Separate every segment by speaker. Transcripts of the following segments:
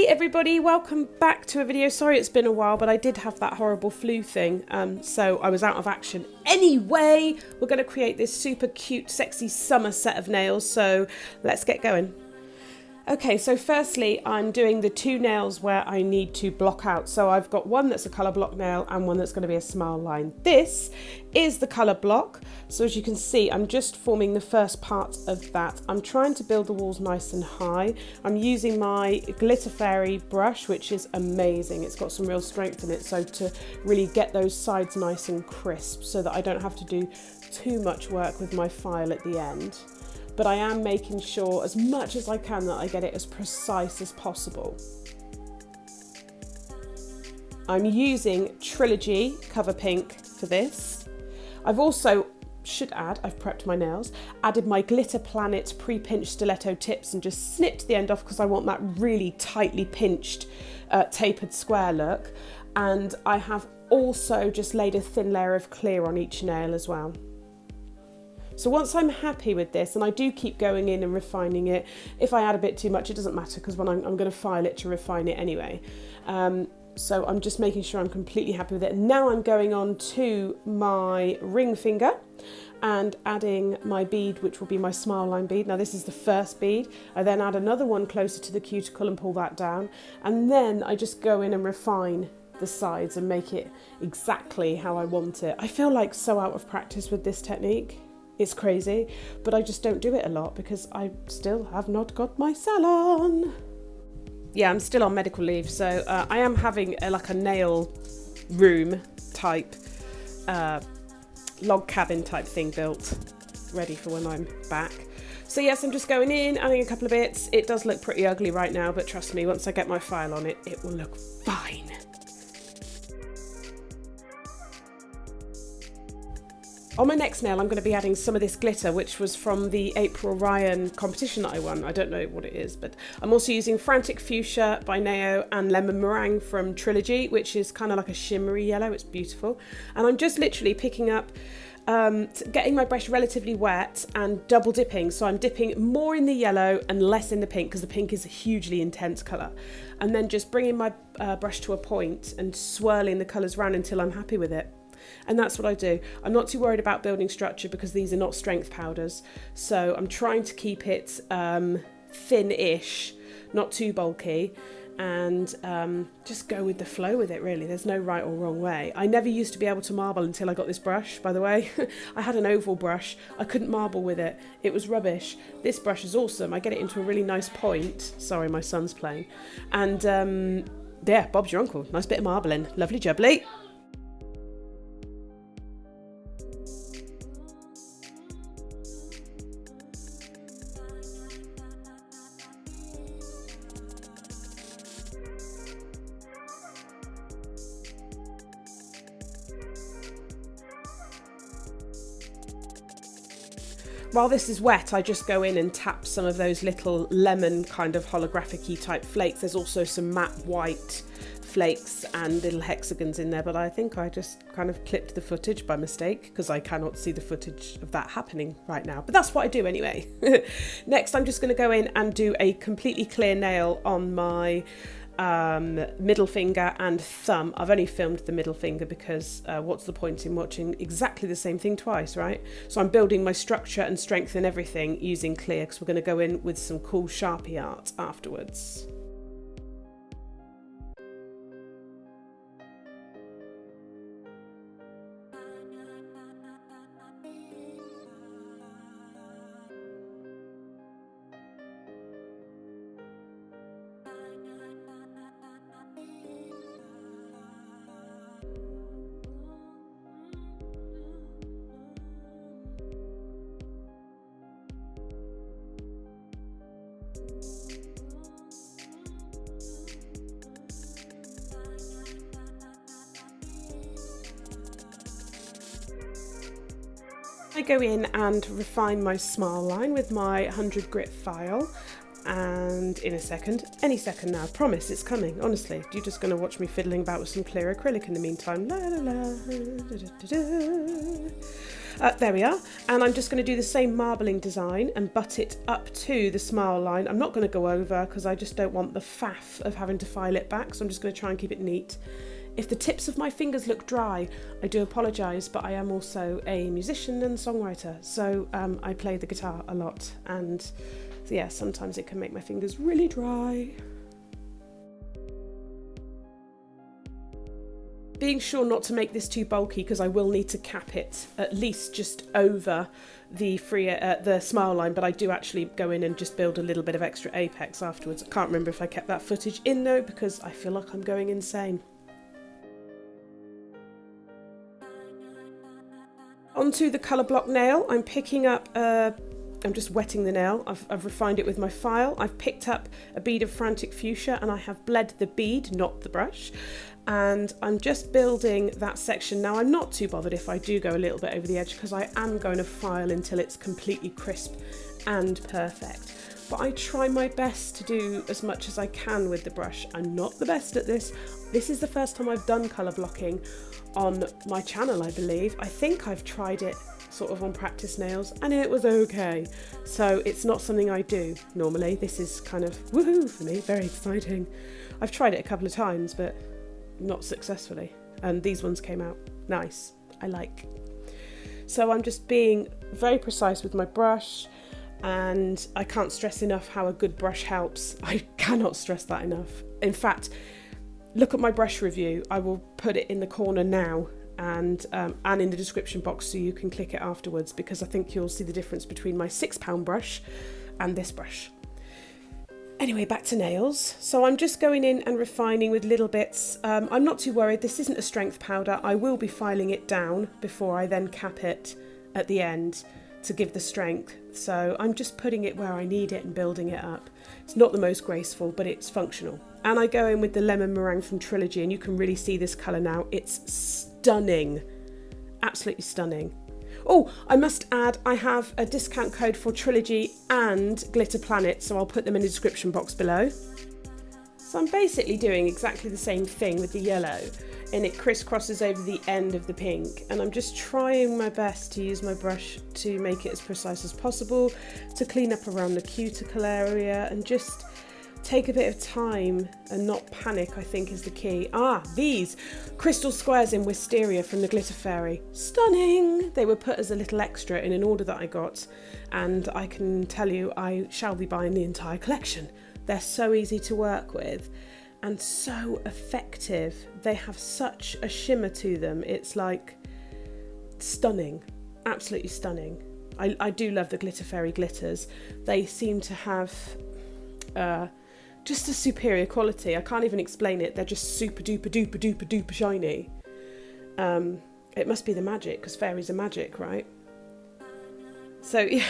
Speaker 1: Hey everybody, welcome back to a video. Sorry it's been a while, but I did have that horrible flu thing, so I was out of action. Anyway, we're going to create this super cute, sexy summer set of nails, so let's get going. Okay, so firstly, I'm doing the two nails where I need to block out. So I've got one that's a colour block nail and one that's going to be a smile line. This is the colour block. So as you can see, I'm just forming the first part of that. I'm trying to build the walls nice and high. I'm using my Glitter Fairy brush, which is amazing. It's got some real strength in it. So to really get those sides nice and crisp so that I don't have to do too much work with my file at the end. But I am making sure as much as I can that I get it as precise as possible. I'm using Trilogy Cover Pink for this. I've also, I've prepped my nails, added my Glitter Planet pre-pinched stiletto tips and just snipped the end off because I want that really tightly pinched tapered square look. And I have also just laid a thin layer of clear on each nail as well. So once I'm happy with this, and I do keep going in and refining it, if I add a bit too much, it doesn't matter because when I'm going to file it to refine it anyway. So I'm just making sure I'm completely happy with it. Now I'm going on to my ring finger and adding my bead, which will be my smile line bead. Now this is the first bead. I then add another one closer to the cuticle and pull that down. And then I just go in and refine the sides and make it exactly how I want it. I feel like so out of practice with this technique. It's crazy, but I just don't do it a lot because I still have not got my salon. Yeah, I'm still on medical leave, so I am having like a nail room type, log cabin type thing built, ready for when I'm back. So yes, I'm just going in, adding a couple of bits. It does look pretty ugly right now, but trust me, once I get my file on it, it will look fine. On my next nail, I'm going to be adding some of this glitter, which was from the April Ryan competition that I won. I don't know what it is, but I'm also using Frantic Fuchsia by Neo and Lemon Meringue from Trilogy, which is kind of like a shimmery yellow. It's beautiful. And I'm just literally picking up, getting my brush relatively wet and double dipping. So I'm dipping more in the yellow and less in the pink because the pink is a hugely intense colour. And then just bringing my brush to a point and swirling the colours around until I'm happy with it. And that's what I do. I'm not too worried about building structure because these are not strength powders. So I'm trying to keep it thin-ish, not too bulky, and just go with the flow with it, really. There's no right or wrong way. I never used to be able to marble until I got this brush, by the way. I had an oval brush. I couldn't marble with it. It was rubbish. This brush is awesome. I get it into a really nice point. Sorry, my son's playing. And yeah, Bob's your uncle. Nice bit of marbling. Lovely jubbly. While this is wet, I just go in and tap some of those little lemon kind of holographic-y type flakes. There's also some matte white flakes and little hexagons in there, but I think I just kind of clipped the footage by mistake because I cannot see the footage of that happening right now. But that's what I do anyway. Next, I'm just going to go in and do a completely clear nail on my middle finger and thumb. I've only filmed the middle finger because what's the point in watching exactly the same thing twice, right? So I'm building my structure and strength and everything using clear because we're going to go in with some cool Sharpie art afterwards. I go in and refine my smile line with my 100 grit file, and And in a second, any second now, promise it's coming, honestly. You're just going to watch me fiddling about with some clear acrylic in the meantime. La, la, la, da, da, da, da. There we are. And I'm just going to do the same marbling design and butt it up to the smile line. I'm not going to go over because I just don't want the faff of having to file it back, so I'm just going to try and keep it neat. If the tips of my fingers look dry, I do apologise, but I am also a musician and songwriter, so I play the guitar a lot, and so yeah, sometimes it can make my fingers really dry. Being sure not to make this too bulky because I will need to cap it at least just over the the smile line, but I do actually go in and just build a little bit of extra apex afterwards. I can't remember if I kept that footage in though because I feel like I'm going insane. Onto the colour block nail, I'm picking up, I'm just wetting the nail, I've refined it with my file. I've picked up a bead of Frantic Fuchsia and I have bled the bead, not the brush. And I'm just building that section. Now I'm not too bothered if I do go a little bit over the edge because I am going to file until it's completely crisp and perfect. But I try my best to do as much as I can with the brush. I'm not the best at this. This is the first time I've done colour blocking on my channel, I believe. I think I've tried it sort of on practice nails and it was okay. So it's not something I do normally. This is kind of woohoo for me, very exciting. I've tried it a couple of times but not successfully, and these ones came out nice, I like. So I'm just being very precise with my brush, and I can't stress enough how a good brush helps. I cannot stress that enough. In fact, look at my brush review. I will put it in the corner now and in the description box so you can click it afterwards, because I think you'll see the difference between my £6 brush and this brush. Anyway, back to nails. So I'm just going in and refining with little bits. I'm not too worried. This isn't a strength powder. I will be filing it down before I then cap it at the end to give the strength. So I'm just putting it where I need it and building it up. It's not the most graceful, but it's functional. And I go in with the Lemon Meringue from Trilogy, and you can really see this colour now. It's stunning. Absolutely stunning. Oh, I must add, I have a discount code for Trilogy and Glitter Planet, so I'll put them in the description box below. So I'm basically doing exactly the same thing with the yellow, and it crisscrosses over the end of the pink, and I'm just trying my best to use my brush to make it as precise as possible, to clean up around the cuticle area and just take a bit of time and not panic, I think is the key. These crystal squares in Wisteria from the Glitter Fairy. Stunning! They were put as a little extra in an order that I got, and I can tell you I shall be buying the entire collection. They're so easy to work with and so effective. They have such a shimmer to them. It's like stunning, absolutely stunning. I do love the Glitter Fairy glitters. They seem to have just a superior quality. I can't even explain it. They're just super duper duper duper duper shiny. It must be the magic, because fairies are magic, right? So yeah,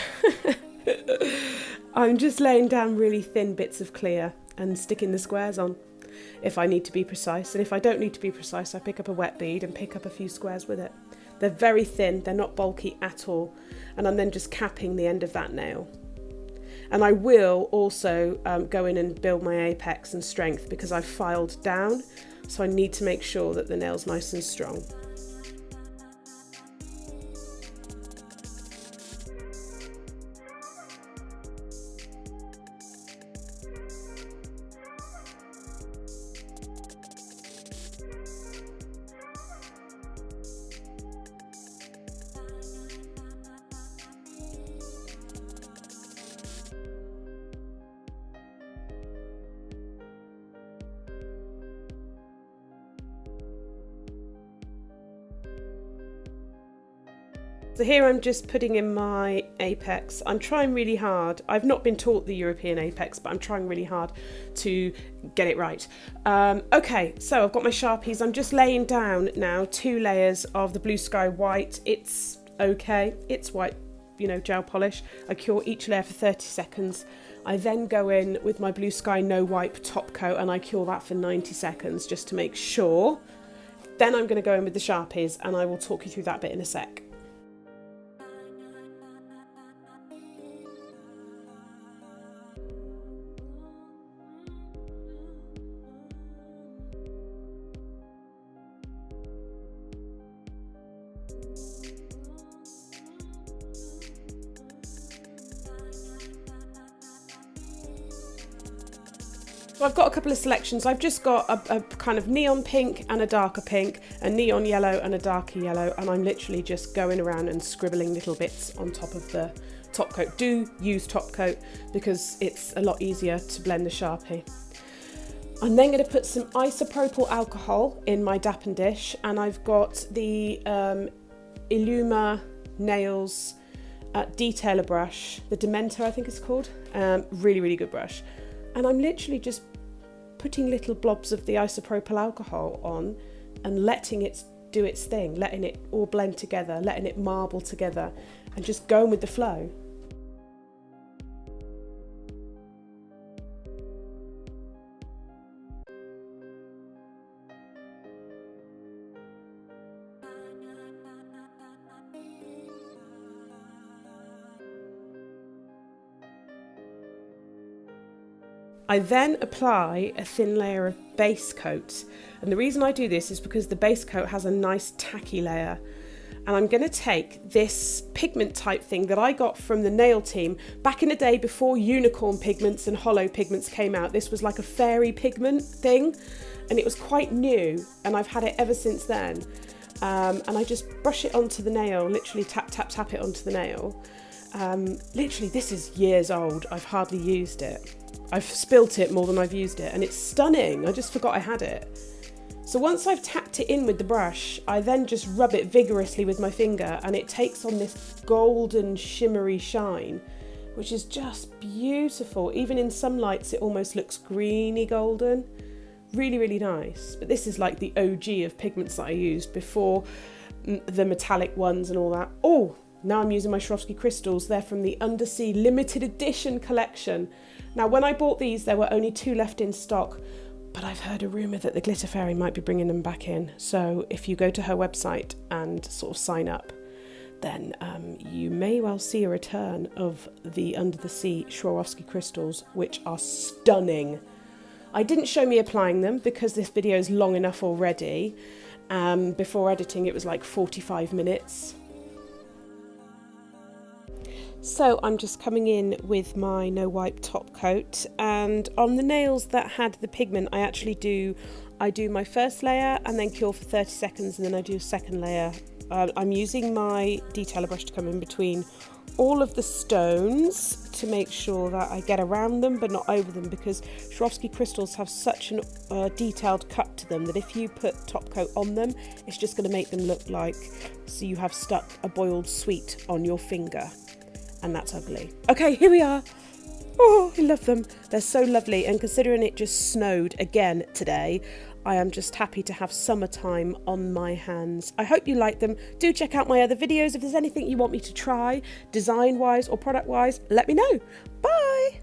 Speaker 1: I'm just laying down really thin bits of clear and sticking the squares on if I need to be precise. And if I don't need to be precise, I pick up a wet bead and pick up a few squares with it. They're very thin, they're not bulky at all. And I'm then just capping the end of that nail. And I will also go in and build my apex and strength because I've filed down, so I need to make sure that the nail's nice and strong. So here I'm just putting in my apex. I'm trying really hard. I've not been taught the European apex, but I'm trying really hard to get it right. Okay, so I've got my Sharpies. I'm just laying down now 2 layers of the Blue Sky White. It's okay, it's white, you know, gel polish. I cure each layer for 30 seconds. I then go in with my Blue Sky No Wipe top coat and I cure that for 90 seconds just to make sure. Then I'm going to go in with the Sharpies and I will talk you through that bit in a sec. So I've got a couple of selections. I've just got a kind of neon pink and a darker pink, a neon yellow and a darker yellow, and I'm literally just going around and scribbling little bits on top of the top coat. Do use top coat because it's a lot easier to blend the Sharpie. I'm then going to put some isopropyl alcohol in my dappen dish, and I've got the Illuma Nails detailer brush, the Demento I think it's called. Really good brush. And I'm literally just putting little blobs of the isopropyl alcohol on and letting it do its thing, letting it all blend together, letting it marble together, and just going with the flow. I then apply a thin layer of base coat, and the reason I do this is because the base coat has a nice tacky layer, and I'm going to take this pigment type thing that I got from the nail team back in the day before unicorn pigments and hollow pigments came out. This was like a fairy pigment thing, and it was quite new, and I've had it ever since then. And I just brush it onto the nail, literally tap it onto the nail. Literally, this is years old. I've hardly used it. I've spilt it more than I've used it, and it's stunning. I just forgot I had it. So once I've tapped it in with the brush, I then just rub it vigorously with my finger, and it takes on this golden shimmery shine, which is just beautiful. Even in some lights, it almost looks greeny golden. Really nice. But this is like the OG of pigments that I used before the metallic ones and all that. Oh, now I'm using my Swarovski crystals. They're from the Undersea limited edition collection. Now, when I bought these, there were only 2 left in stock, but I've heard a rumour that the Glitter Fairy might be bringing them back in. So if you go to her website and sort of sign up, then you may well see a return of the Under the Sea Swarovski crystals, which are stunning. I didn't show me applying them because this video is long enough already. Before editing, it was like 45 minutes. So I'm just coming in with my no wipe top coat, and on the nails that had the pigment, I do my first layer and then cure for 30 seconds, and then I do a second layer. I'm using my detailer brush to come in between all of the stones to make sure that I get around them but not over them, because Swarovski crystals have such a detailed cut to them that if you put top coat on them, it's just going to make them look like so you have stuck a boiled sweet on your finger. And that's ugly. Okay, here we are. Oh, I love them. They're so lovely. And considering it just snowed again today, I am just happy to have summertime on my hands. I hope you like them. Do check out my other videos. If there's anything you want me to try, design-wise or product-wise, let me know. Bye.